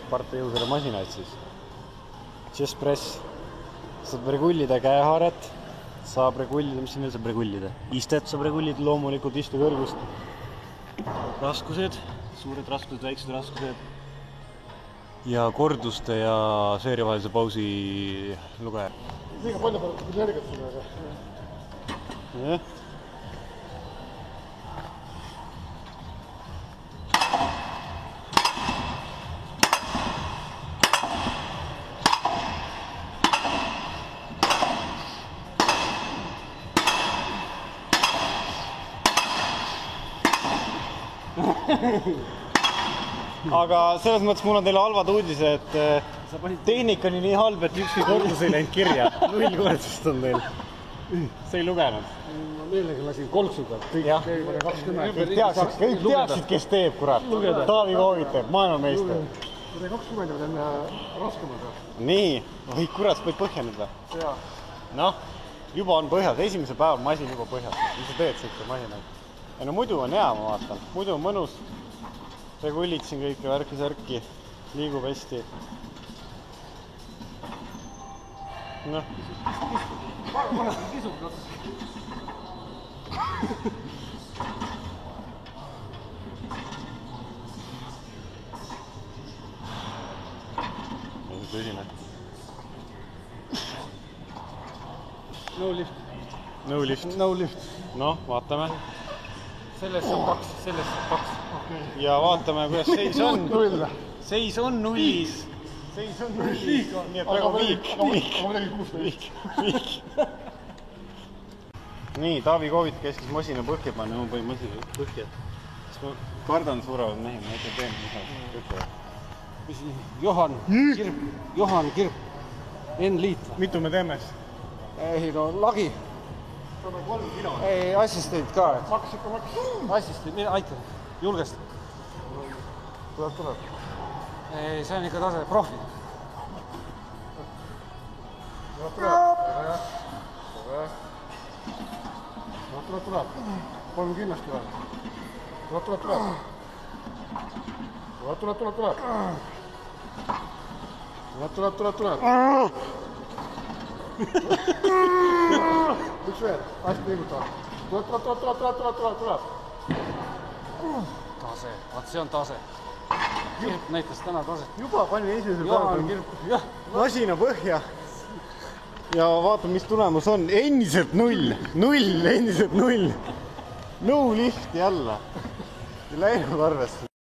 Sparta jõusõle masinaid siis. Chest press. Saab regullida käehaaret. Saab regullida, mis siin veel saab regullida? Istet saab regullida loomulikult istu kõrgust. Raskused, suured raskused, väiksed raskused. Ja korduste ja seeriavahelise pausi lugeja. Liiga palju energiat sulle, aga... Jah. Aga selles mõttes mul on teile halvad uudised, et tehnika oli nii halb, et ükski kordus ei läinud kirja. 0 kordust on teil. See ei lugenud. Ma meelega lasin kolksuga. Kõik teaksid, kes teeb, kurat. Taavi Koovit teeb, maailmameister. 20 on raskemad. Nii, oi kurat, sa võid põhja nüüd või? Noh, juba on põhjas. Esimese päeval masin juba põhjas. Mis sa teed siit masinaid? Ja no muidu on hea, ma vaatan. Muidu on mõnus. Regullid siin kõike värki-särki. Liigub hästi. Noh. See tõsine. No lift. No lift. No lift. Noh, vaatame. Sellest on 2, sellest on 2. Ja vaatame, kuidas seis on. Null. Seis on nullis. Seis on nullis. Nii et väga viik. Nii, Taavi Koovit käskis masina põhja panna. Ma panin masina põhja. Siis ma kardan surevad mehi. Ma ütlen teen, mis on põhja. Johan Kirp. N-liit. Mitu me teeme? Ei, no lagi. 103 kilo. Ei, assistent ka. Maks ikka maks. Assistent, aita. Julgest. Tuleb. Ei, see on ikka tase profi. Tuleb. 3 kindlasti vaja. Tuleb. Üks veel, hästi liiguta. Tuleb. Tase, vaat see on tase. Kirp näitas täna taset. Juba panin esimesel päeval masina põhja. Ja vaatame, mis tulemus on. Endiselt 0. Endiselt 0. No lift jälle. Läinud arvesse.